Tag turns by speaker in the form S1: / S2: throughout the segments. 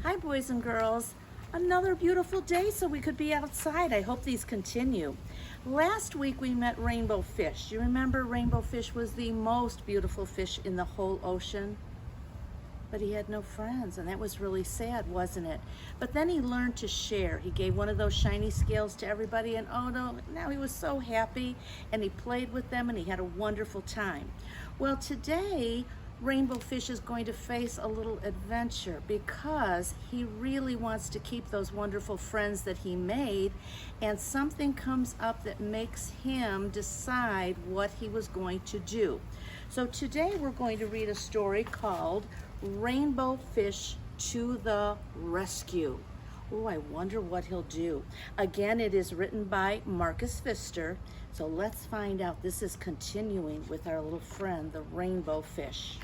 S1: Hi, boys and girls. Another beautiful day so we could be outside. I hope these continue. Last week we met rainbow fish. You remember rainbow fish was the most beautiful fish in the whole ocean? But he had no friends, and that was really sad, wasn't it? But then he learned to share. He gave one of those shiny scales to everybody, and oh no, now he was so happy, and he played with them, and he had a wonderful time. Well, today, rainbow fish is going to face a little adventure because he really wants to keep those wonderful friends that he made, and something comes up that makes him decide what he was going to do. So today we're going to read a story called Rainbow Fish to the Rescue. Oh, I wonder what he'll do. Again, it is written by Marcus Pfister. So let's find out. This is continuing with our little friend, the rainbow fish.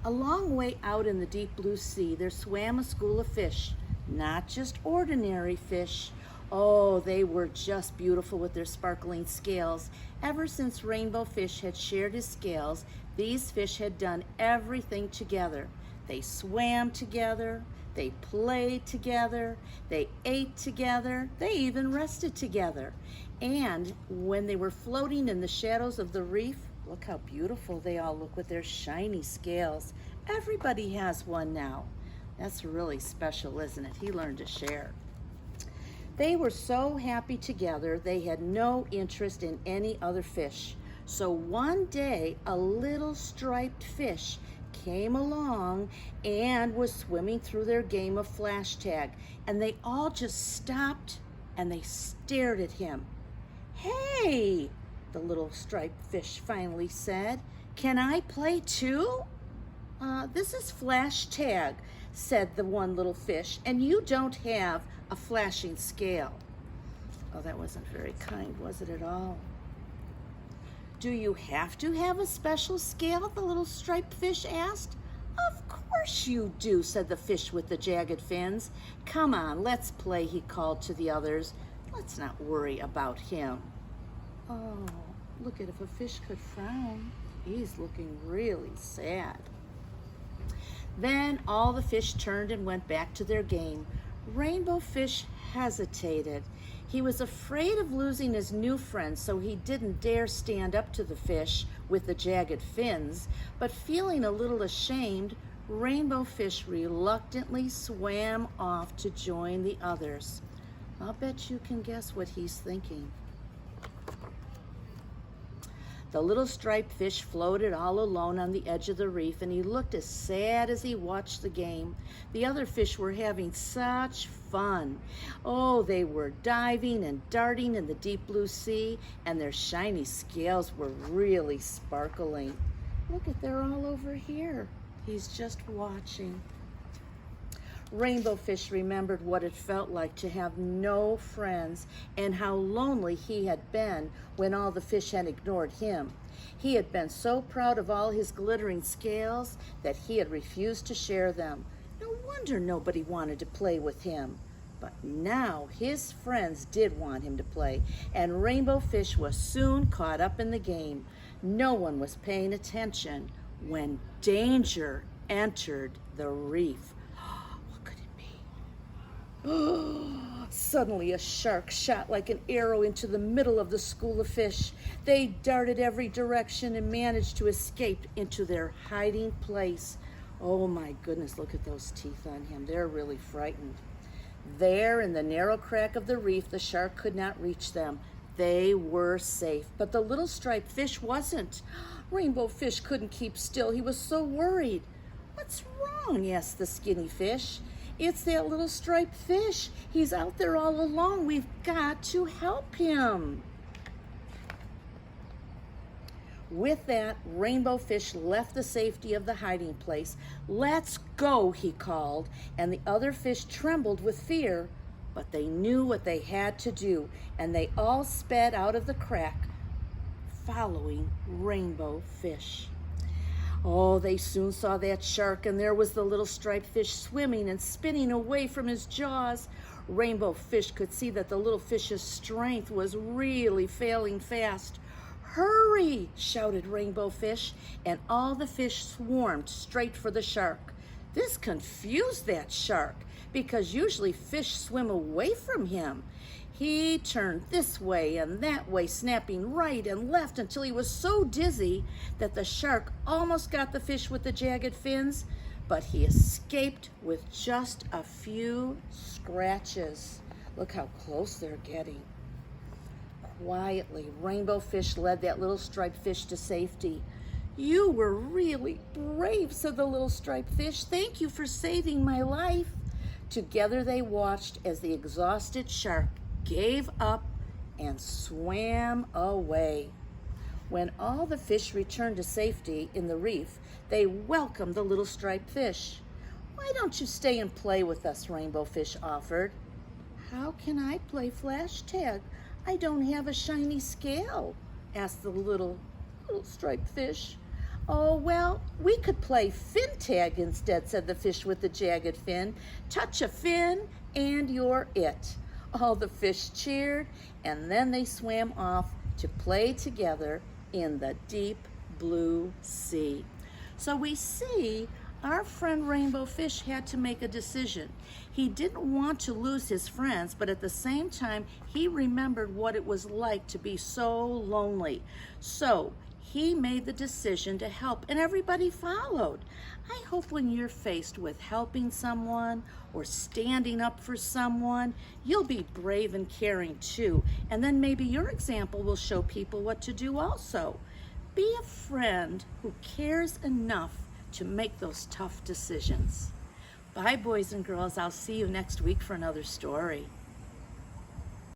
S1: A long way out in the deep blue sea, there swam a school of fish, not just ordinary fish. Oh, they were just beautiful with their sparkling scales. Ever since Rainbow Fish had shared his scales, these fish had done everything together. They swam together, they played together, they ate together, they even rested together. And when they were floating in the shadows of the reef, look how beautiful they all look with their shiny scales. Everybody has one now. That's really special, isn't it? He learned to share. They were so happy together, they had no interest in any other fish. So one day, a little striped fish came along and was swimming through their game of flash tag. And they all just stopped and they stared at him. "Hey," the little striped fish finally said, "can I play too?" This is flash tag," said the one little fish, "and you don't have a flashing scale." Oh, that wasn't very kind, was it at all? "Do you have to have a special scale?" the little striped fish asked. "Of course you do," said the fish with the jagged fins. "Come on, let's play," he called to the others. "Let's not worry about him." Oh, look at if a fish could frown. He's looking really sad. Then all the fish turned and went back to their game. Rainbow Fish hesitated. He was afraid of losing his new friend, so he didn't dare stand up to the fish with the jagged fins. But feeling a little ashamed, Rainbow Fish reluctantly swam off to join the others. I'll bet you can guess what he's thinking. The little striped fish floated all alone on the edge of the reef, and he looked as sad as he watched the game. The other fish were having such fun. Oh, they were diving and darting in the deep blue sea, and their shiny scales were really sparkling. Look at, they're all over here. He's just watching. Rainbow Fish remembered what it felt like to have no friends and how lonely he had been when all the fish had ignored him. He had been so proud of all his glittering scales that he had refused to share them. No wonder nobody wanted to play with him. But now his friends did want him to play, and Rainbow Fish was soon caught up in the game. No one was paying attention when danger entered the reef. Suddenly a shark shot like an arrow into the middle of the school of fish. They darted every direction and managed to escape into their hiding place. Oh my goodness, look at those teeth on him. They're really frightened. There in the narrow crack of the reef, the shark could not reach them. They were safe, but the little striped fish wasn't. Rainbow Fish couldn't keep still. He was so worried. "What's wrong?" asked the skinny fish. "It's that little striped fish. He's out there all alone. We've got to help him." With that, Rainbow Fish left the safety of the hiding place. "Let's go," he called, and the other fish trembled with fear, but they knew what they had to do, and they all sped out of the crack, following Rainbow Fish. Oh, they soon saw that shark, and there was the little striped fish swimming and spinning away from his jaws. Rainbow Fish could see that the little fish's strength was really failing fast. "Hurry!" shouted Rainbow Fish, and all the fish swarmed straight for the shark. This confused that shark because usually fish swim away from him. He turned this way and that way, snapping right and left until he was so dizzy that the shark almost got the fish with the jagged fins, but he escaped with just a few scratches. Look how close they're getting. Quietly, Rainbow Fish led that little striped fish to safety. "You were really brave," said the little striped fish. "Thank you for saving my life." Together they watched as the exhausted shark gave up and swam away. When all the fish returned to safety in the reef, they welcomed the little striped fish. "Why don't you stay and play with us?" Rainbow Fish offered. "How can I play flash tag? I don't have a shiny scale," asked the little striped fish. "Oh, well, we could play fin tag instead," said the fish with the jagged fin. "Touch a fin and you're it." All the fish cheered, and then they swam off to play together in the deep blue sea. So we see our friend Rainbow Fish had to make a decision. He didn't want to lose his friends, but at the same time, he remembered what it was like to be so lonely. So he made the decision to help, and everybody followed. I hope when you're faced with helping someone or standing up for someone, you'll be brave and caring too, and then maybe your example will show people what to do also. Be a friend who cares enough to make those tough decisions. Bye, boys and girls. I'll see you next week for another story.